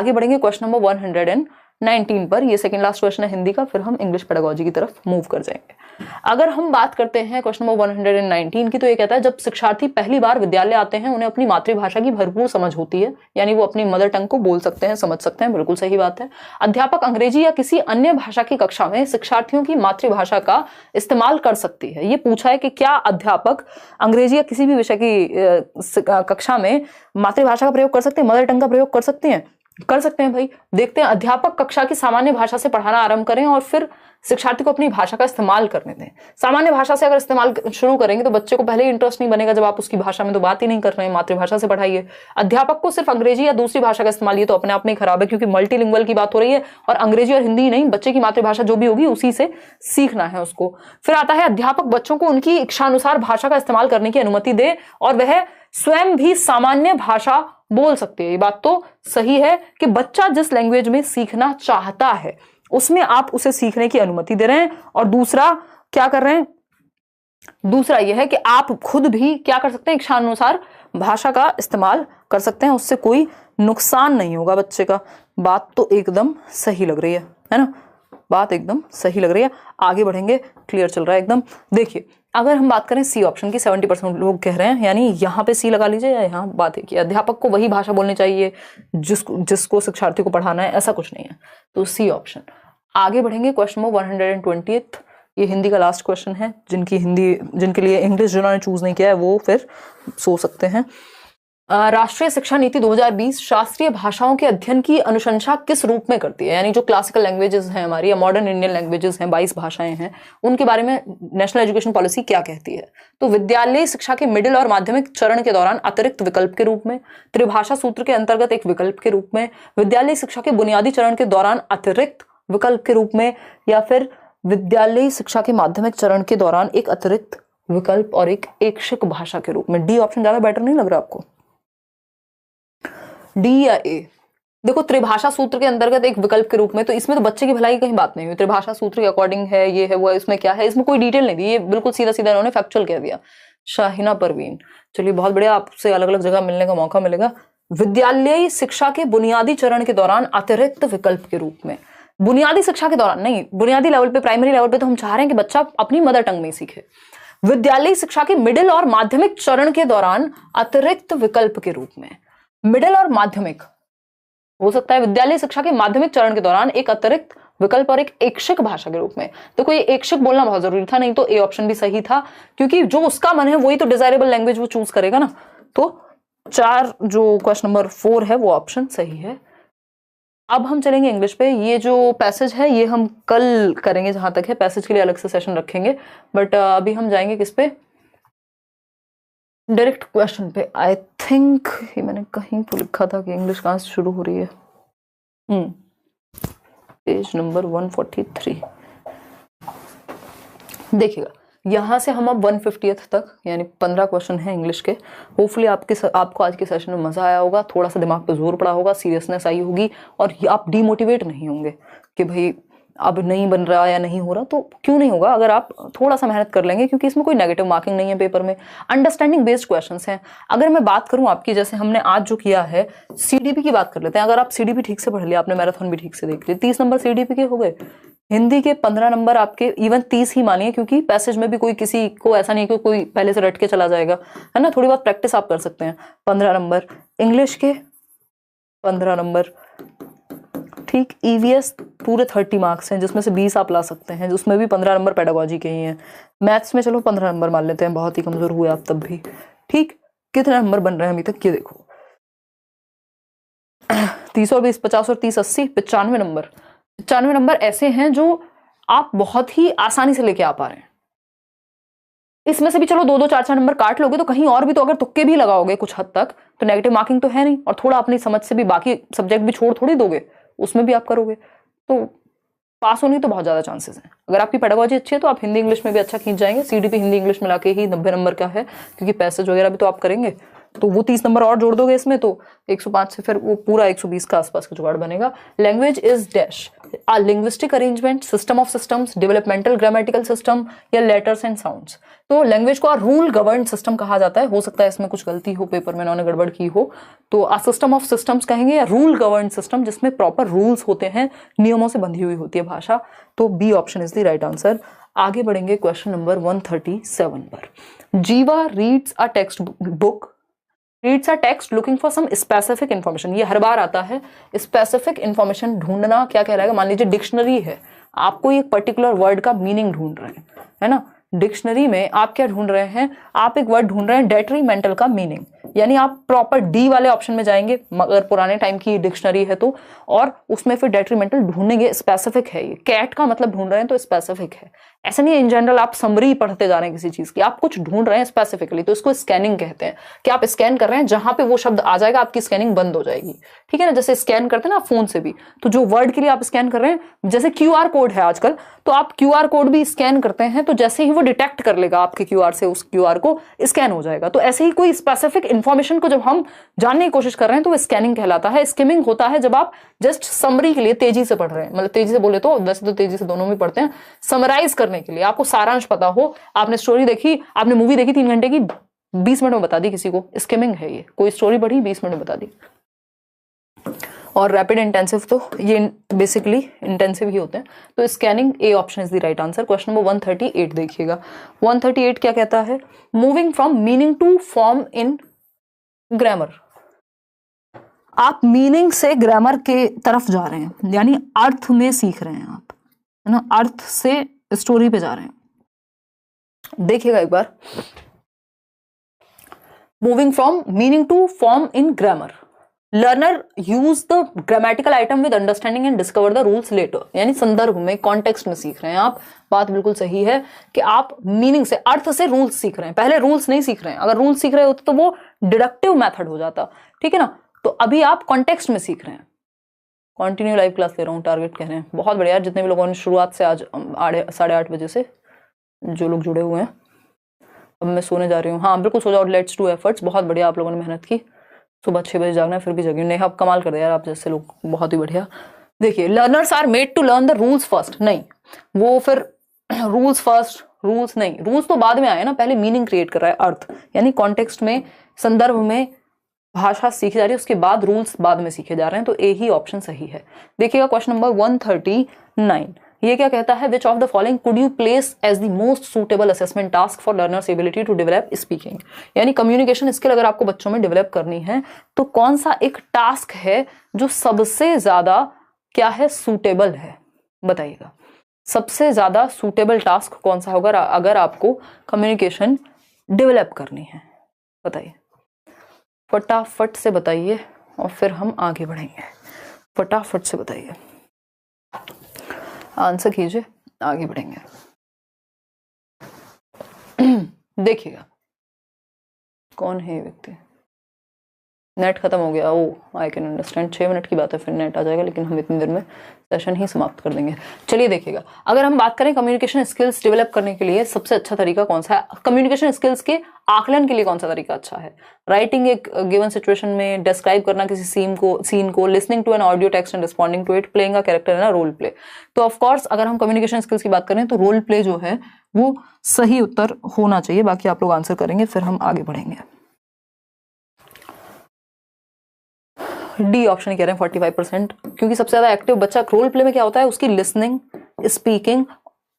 आगे बढ़ेंगे question number 119 पर। ये सेकंड लास्ट क्वेश्चन है हिंदी का, फिर हम इंग्लिश पेडागोजी की तरफ मूव कर जाएंगे। अगर हम बात करते हैं क्वेश्चन नंबर 119 की, तो ये कहता है जब शिक्षार्थी पहली बार विद्यालय आते हैं उन्हें अपनी मातृभाषा की भरपूर समझ होती है, यानी वो अपनी मदर टंग को बोल सकते हैं, समझ सकते हैं, बिल्कुल सही बात है। अध्यापक अंग्रेजी या किसी अन्य भाषा की कक्षा में शिक्षार्थियों की मातृभाषा का इस्तेमाल कर सकती है। ये पूछा है कि क्या अध्यापक अंग्रेजी या किसी भी विषय की कक्षा में मातृभाषा का प्रयोग कर सकते हैं, मदर टंग का प्रयोग कर सकते हैं? कर सकते हैं भाई। देखते हैं, अध्यापक कक्षा की सामान्य भाषा से पढ़ाना आरंभ करें और फिर शिक्षार्थी को अपनी भाषा का इस्तेमाल करने दें। सामान्य भाषा से अगर इस्तेमाल शुरू करेंगे तो बच्चे को पहले ही इंटरेस्ट नहीं बनेगा, जब आप उसकी भाषा में तो बात ही नहीं कर रहे हैं, मातृभाषा से पढ़ाइए। अध्यापक को सिर्फ अंग्रेजी या दूसरी भाषा का इस्तेमाल, ये तो अपने आप में खराब है, क्योंकि मल्टीलिंगुअल की बात हो रही है और अंग्रेजी और हिंदी नहीं, बच्चे की मातृभाषा जो भी होगी उसी से सीखना है उसको। फिर आता है अध्यापक बच्चों को उनकी इच्छानुसार भाषा का इस्तेमाल करने की अनुमति दे और वह स्वयं भी सामान्य भाषा बोल सकती है। ये बात तो सही है कि बच्चा जिस लैंग्वेज में सीखना चाहता है उसमें आप उसे सीखने की अनुमति दे रहे हैं। और दूसरा क्या कर रहे हैं, दूसरा यह है कि आप खुद भी क्या कर सकते हैं, इच्छानुसार भाषा का इस्तेमाल कर सकते हैं, उससे कोई नुकसान नहीं होगा बच्चे का। बात तो एकदम सही लग रही है ना, बात एकदम सही लग रही है। आगे बढ़ेंगे, क्लियर चल रहा है एकदम। देखिए, अगर हम बात करें सी ऑप्शन की, 70% लोग कह रहे हैं, यानी यहाँ पे सी लगा लीजिए या यहाँ बात है कि अध्यापक को वही भाषा बोलनी चाहिए जिसको शिक्षार्थी को पढ़ाना है, ऐसा कुछ नहीं है, तो सी ऑप्शन। आगे बढ़ेंगे क्वेश्चन नंबर 120, ये हिंदी का लास्ट क्वेश्चन है। जिनके लिए इंग्लिश जिन्होंने चूज नहीं किया है वो फिर सो सकते हैं। राष्ट्रीय शिक्षा नीति 2020 शास्त्रीय भाषाओं के अध्ययन की अनुशंसा किस रूप में करती है? यानी जो क्लासिकल लैंग्वेजेस हैं हमारी या मॉडर्न इंडियन लैंग्वेजेस हैं, 22 भाषाएं हैं, उनके बारे में नेशनल एजुकेशन पॉलिसी क्या कहती है? तो विद्यालयी शिक्षा के मिडिल और माध्यमिक चरण के दौरान अतिरिक्त विकल्प के रूप में, त्रिभाषा सूत्र के अंतर्गत एक विकल्प के रूप में, विद्यालयी शिक्षा के बुनियादी चरण के दौरान अतिरिक्त विकल्प के रूप में, या फिर विद्यालयी शिक्षा के माध्यमिक चरण के दौरान एक अतिरिक्त विकल्प और एक ऐच्छिक भाषा के रूप में। डी ऑप्शन ज्यादा बेटर नहीं लग रहा आपको? डी या ए? देखो, त्रिभाषा सूत्र के अंतर्गत एक विकल्प के रूप में, तो इसमें तो बच्चे की भलाई की कहीं बात नहीं हुई। त्रिभाषा सूत्र के अकॉर्डिंग है, ये है वो है, इसमें क्या है, इसमें कोई डिटेल नहीं दी, ये बिल्कुल सीधा सीधा इन्होंने फैक्चुअल कह दिया। शाहिना परवीन, चलिए बहुत बढ़िया, आपसे अलग अलग जगह मिलने का मौका मिलेगा। विद्यालयी शिक्षा के बुनियादी चरण के दौरान अतिरिक्त विकल्प के रूप में, बुनियादी शिक्षा के दौरान नहीं, बुनियादी लेवल पे, प्राइमरी लेवल पे तो हम चाह रहे हैं कि बच्चा अपनी मदर टंग में सीखे। विद्यालयी शिक्षा के मिडिल और माध्यमिक चरण के दौरान अतिरिक्त विकल्प के रूप में, मिडिल और माध्यमिक हो सकता है, विद्यालय शिक्षा के माध्यमिक चरण के दौरान एक अतिरिक्त विकल्प और एक ऐच्छिक भाषा के रूप में। तो कोई ऐच्छिक बोलना बहुत जरूरी था, नहीं तो ए ऑप्शन भी सही था, क्योंकि जो उसका मन है वही तो डिजायरेबल लैंग्वेज वो चूज करेगा ना। तो 4 जो क्वेश्चन नंबर 4 है वो ऑप्शन सही है। अब हम चलेंगे इंग्लिश पे। ये जो पैसेज है ये हम कल करेंगे, जहां तक है पैसेज के लिए अलग से सेशन रखेंगे, बट अभी हम जाएंगे किस पे, डायरेक्ट क्वेश्चन पे। आई थिंक ये मैंने कहीं तो लिखा था कि इंग्लिश कहाँ से शुरू हो रही है। Page number 143। देखिएगा, यहां से हम अब 150th तक, यानी 15 क्वेश्चन है इंग्लिश के। होपफुली आपको आज के सेशन में मजा आया होगा, थोड़ा सा दिमाग पे जोर पड़ा होगा, सीरियसनेस आई होगी, और आप डिमोटिवेट नहीं होंगे कि भाई अब नहीं बन रहा या नहीं हो रहा। तो क्यों नहीं होगा अगर आप थोड़ा सा मेहनत कर लेंगे, क्योंकि इसमें कोई नेगेटिव मार्किंग नहीं है पेपर में, अंडरस्टैंडिंग बेस्ड क्वेश्चंस हैं। अगर मैं बात करूं आपकी, जैसे हमने आज जो किया है, सीडीपी की बात कर लेते हैं। अगर आप सीडीपी ठीक से पढ़ लिया, आपने मैराथन भी ठीक से देख लिया, 30 नंबर सीडीपी के हो गए। हिंदी के 15 नंबर आपके, इवन 30 ही मानिए, क्योंकि पैसेज में भी कोई किसी को ऐसा नहीं कि कोई पहले से रट के चला जाएगा, है ना, थोड़ी बहुत प्रैक्टिस आप कर सकते हैं। 15 नंबर इंग्लिश के, 15 नंबर, ठीक। ईवीएस पूरे 30 मार्क्स हैं, जिसमें से 20 आप ला सकते हैं, जिसमें भी 15 नंबर पेडागोजी के ही हैं। मैथ्स में चलो 15 नंबर मान लेते हैं, बहुत ही कमजोर हुए आप तब भी, ठीक। कितने नंबर बन रहे हैं अभी तक, ये देखो, 30 और 20, 50 और 30, 80, 95 नंबर। 95 नंबर ऐसे हैं जो आप बहुत ही आसानी से लेके आ पा रहे हैं। इसमें से भी चलो 2-2, 4-4 नंबर काट लोगे, तो कहीं और भी तो अगर तुक्के भी लगाओगे कुछ हद तक, तो नेगेटिव मार्किंग तो है नहीं, और थोड़ा अपनी समझ से भी बाकी सब्जेक्ट भी छोड़ थोड़ी दोगे, उसमें भी आप करोगे, तो पास होने की तो बहुत ज्यादा चांसेस हैं। अगर आपकी पेडागोजी अच्छी है तो आप हिंदी इंग्लिश में भी अच्छा खींच जाएंगे। सीडीपी हिंदी इंग्लिश मिला के ही 90 नंबर का है, क्योंकि पैसेज वगैरह भी तो आप करेंगे, तो वो 30 नंबर और जोड़ दोगे इसमें तो 105 से फिर वो पूरा 120 का आसपास का जुगाड़ बनेगा। Language is dash a linguistic arrangement, system of systems, developmental grammatical system या लेटर्स एंड साउंड्स। तो लैंग्वेज को रूल गवर्न सिस्टम कहा जाता है। हो सकता है इसमें कुछ गलती हो, पेपर में उन्होंने गड़बड़ की हो, तो आ सिस्टम ऑफ सिस्टम्स कहेंगे या रूल गवर्न सिस्टम, जिसमें प्रॉपर रूल्स होते हैं, नियमों से बंधी हुई होती है भाषा। तो B option is the right answer. आगे बढ़ेंगे क्वेश्चन नंबर 137 पर। Jiva reads a text book, reads a text looking for some specific information. ये हर बार आता है, स्पेसिफिक इन्फॉर्मेशन ढूंढना। क्या कह रहा है, मान लीजिए डिक्शनरी है, आपको एक पर्टिकुलर वर्ड का मीनिंग ढूंढ रहे हैं, है ना। डिक्शनरी में आप क्या ढूंढ रहे हैं, आप एक वर्ड ढूंढ रहे हैं डेट्रीमेंटल का मीनिंग, यानी आप प्रॉपर डी वाले ऑप्शन में जाएंगे मगर पुराने टाइम की डिक्शनरी है तो, और उसमें फिर डेट्रीमेंटल ढूंढेंगे। स्पेसिफिक है ये, कैट का मतलब ढूंढ रहे हैं तो स्पेसिफिक है। ऐसा नहीं है इन जनरल आप समरी पढ़ते जा रहे हैं किसी चीज की, आप कुछ ढूंढ रहे हैं स्पेसिफिकली, तो इसको स्कैनिंग कहते हैं कि आप स्कैन कर रहे हैं, जहां पे वो शब्द आ जाएगा आपकी स्कैनिंग बंद हो जाएगी, ठीक है ना। जैसे स्कैन करते हैं ना फोन से भी, तो जो वर्ड के लिए आप स्कैन कर रहे हैं, जैसे क्यूआर कोड है आजकल, तो आप क्यूआर कोड भी स्कैन करते हैं, तो जैसे ही वो डिटेक्ट कर लेगा आपके क्यूआर से, उस क्यूआर को स्कैन हो जाएगा। तो ऐसे ही कोई स्पेसिफिक इंफॉर्मेशन को जब हम जानने की कोशिश कर रहे हैं तो वो स्कैनिंग कहलाता है। स्किमिंग होता है जब आप जस्ट समरी के लिए तेजी से पढ़ रहे हैं, मतलब तेजी से बोले तो वैसे तो तेजी से दोनों में पढ़ते हैं, समराइज करने के लिए, आपको सारांश पता हो, आपने स्टोरी देखी, आपने मूवी देखी 3 घंटे की, 20 मिनट में बता दी किसी को, स्किमिंग है ये। कोई स्टोरी पढ़ी 20 मिनट में बता दी। और रैपिड इंटेंसिव तो ये बेसिकली इंटेंसिव ही होते हैं। तो scanning, A option is the right answer. Question number 138 देखिएगा। 138 क्या कहता है, moving from meaning to form in grammar. आप मीनिंग से ग्रामर के तरफ जा रहे हैं, यानी अर्थ में सीख रहे हैं आप, है ना, अर्थ से स्टोरी पे जा रहे हैं। देखिएगा एक बार, moving from meaning to form in grammar, learner use the grammatical item with understanding and discover the rules later. यानी संदर्भ में, कॉन्टेक्स्ट में सीख रहे हैं आप। बात बिल्कुल सही है कि आप मीनिंग से, अर्थ से रूल्स सीख रहे हैं, पहले रूल्स नहीं सीख रहे हैं। अगर रूल्स सीख रहे होते तो वो डिडक्टिव मेथड हो जाता, ठीक है ना। तो अभी आप कॉन्टेक्स्ट में सीख रहे हैं। कंटिन्यू लाइव क्लास ले रहा हूँ, टारगेट कह रहे हैं। बहुत बढ़िया, जितने भी लोगों ने शुरुआत से आज 8:30 बजे से जो लोग जुड़े हुए हैं। अब मैं सोने जा रही हूँ। हाँ बिल्कुल सो जाओ, लेट्स डू एफर्ट्स। बहुत बढ़िया, आप लोगों ने मेहनत की। सुबह 6 बजे जागना है, फिर भी जगी नहीं। आप कमाल कर दे यार, आप जैसे लोग, बहुत ही बढ़िया। देखिए, learners are made to learn the rules first. नहीं, वो फिर रूल्स फर्स्ट, रूल्स नहीं, रूल्स तो बाद में आए ना, पहले मीनिंग क्रिएट कर रहा है, अर्थ, यानी कॉन्टेक्स्ट में, संदर्भ में भाषा सीखी जा रही है, उसके बाद रूल्स बाद में सीखे जा रहे हैं। तो ए ही ऑप्शन सही है। देखिएगा क्वेश्चन नंबर 139, ये क्या कहता है, which of the following could you place as the most suitable assessment task for learners ability to develop speaking. यानी कम्युनिकेशन स्किल अगर आपको बच्चों में डेवलप करनी है तो कौन सा एक टास्क है जो सबसे ज्यादा क्या है, सूटेबल है, बताइएगा। सबसे ज्यादा सूटेबल टास्क कौन सा होगा अगर आपको कम्युनिकेशन डेवलप करनी है, बताइए। फटाफट से बताइए और फिर हम आगे बढ़ेंगे। फटाफट से बताइए, आंसर कीजिए, आगे बढ़ेंगे। देखिएगा कौन है ये व्यक्ति। नेट खत्म हो गया, ओ आई कैन अंडरस्टैंड। 6 मिनट की बात है, फिर नेट आ जाएगा, लेकिन हम इतनी देर में सेशन ही समाप्त कर देंगे। चलिए देखिएगा, अगर हम बात करें कम्युनिकेशन स्किल्स डेवलप करने के लिए सबसे अच्छा तरीका कौन सा है, कम्युनिकेशन स्किल्स के आकलन के लिए कौन सा तरीका अच्छा है। राइटिंग एक गिवन सिचुएशन में, डिस्क्राइब करना किसी सीन को, listening to an audio text and responding to it, playing a character in a role play. तो ऑफ कोर्स अगर हम कम्युनिकेशन स्किल्स की बात करें तो रोल प्ले जो है वो सही उत्तर होना चाहिए। बाकी आप लोग आंसर करेंगे, फिर हम आगे बढ़ेंगे। डी ऑप्शन कह रहे हैं 45%, क्योंकि सबसे ज्यादा एक्टिव बच्चा रोल प्ले में क्या होता है, उसकी लिसनिंग, स्पीकिंग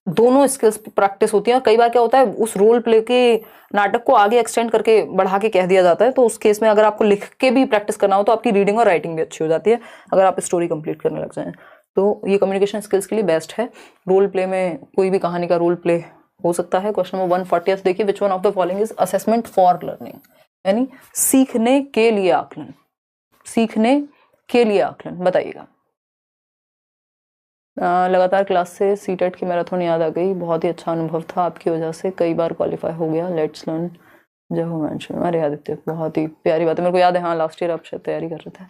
दोनों स्किल्स प्रैक्टिस होती है। और कई बार क्या होता है, उस रोल प्ले के नाटक को आगे एक्सटेंड करके बढ़ा के कह दिया जाता है। तो उस केस में अगर आपको लिख के भी प्रैक्टिस करना हो तो आपकी रीडिंग और राइटिंग भी अच्छी हो जाती है, अगर आप स्टोरी कंप्लीट करने लग जाएं। तो ये कम्युनिकेशन स्किल्स के लिए बेस्ट है। रोल प्ले में कोई भी कहानी का रोल प्ले हो सकता है। क्वेश्चन नंबर 140 देखिए, which one of the following is assessment for learning, यानी सीखने के लिए आकलन, सीखने के लिए आकलन, बताइएगा। लगातार क्लास से सीटेट की मैराथन याद आ गई, बहुत ही अच्छा अनुभव था आपकी वजह से, कई बार क्वालिफाई हो गया। लेट्स लर्न, जय हो मेंशन। अरे आदित्य, बहुत ही प्यारी बात है, मेरे को याद है। हाँ, लास्ट ईयर आप शायद तैयारी कर रहे थे।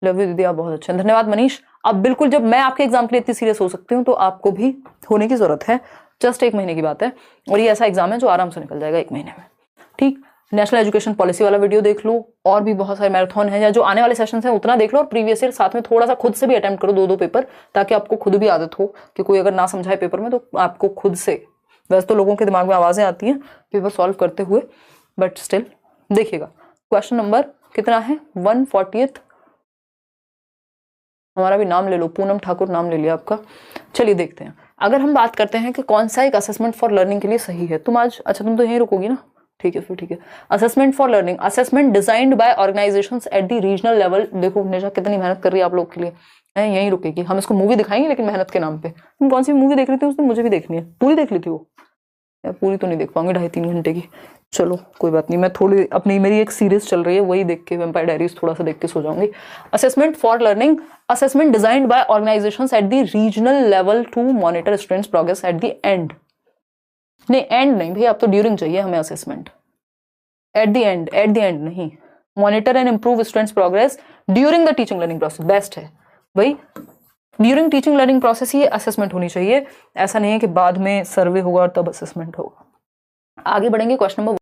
लव यू दीदी, आप बहुत अच्छे हैं, धन्यवाद मनीष। अब बिल्कुल जब मैं आपके एग्जाम के लिए इतनी सीरियस हो सकती हूँ तो आपको भी होने की जरूरत है। जस्ट 1 महीने की बात है, और ये ऐसा एग्जाम है जो आराम से निकल जाएगा 1 महीने में, ठीक। नेशनल एजुकेशन पॉलिसी वाला वीडियो देख लो, और भी बहुत सारे मैराथन है या जो आने वाले सेशन हैं उतना देख लो, और प्रीवियस ईयर साथ में थोड़ा सा खुद से भी अटेम्प्ट करो 2-2 पेपर, ताकि आपको खुद भी आदत हो कि कोई अगर ना समझाए पेपर में तो आपको खुद से, वैसे तो लोगों के दिमाग में आवाजें आती हैं पेपर सॉल्व करते हुए, बट स्टिल देखिएगा। क्वेश्चन नंबर कितना है 140th, हमारा भी नाम ले लो, पूनम ठाकुर नाम ले लिया आपका। चलिए देखते हैं, अगर हम बात करते हैं कि कौन सा एक असेसमेंट फॉर लर्निंग के लिए सही है। तुम आज, अच्छा तुम तो यहीं रुकोगी ना, ठीक है फिर ठीक है। Assessment for learning, assessment designed bye organisations at the regional level. देखो निशा कितनी मेहनत कर रही है आप लोग के लिए, यहीं रुकेगी। हम इसको मूवी दिखाएंगे लेकिन मेहनत के नाम पे। तुम कौन सी मूवी देख रही थी उस दिन? मुझे भी देखनी है, पूरी देख ली थी वो? पूरी तो नहीं देख पाऊंगी 2.5-3 घंटे की। चलो कोई बात नहीं, मैं थोड़ी अपनी, मेरी एक सीरीज चल रही है वही देख के, वैम्पायर डायरीज थोड़ा सा देख के सो जाऊंगी। Assessment for learning, assessment designed by organisations at the regional level to monitor students progress at the end. नहीं एंड नहीं भैया, अब तो ड्यूरिंग चाहिए हमें असेसमेंट। एट द एंड नहीं। Monitor and improve students progress during the teaching learning process, best है भाई। ड्यूरिंग टीचिंग लर्निंग प्रोसेस ही असेसमेंट होनी चाहिए, ऐसा नहीं है कि बाद में सर्वे होगा और तब असेसमेंट होगा। आगे बढ़ेंगे क्वेश्चन नंबर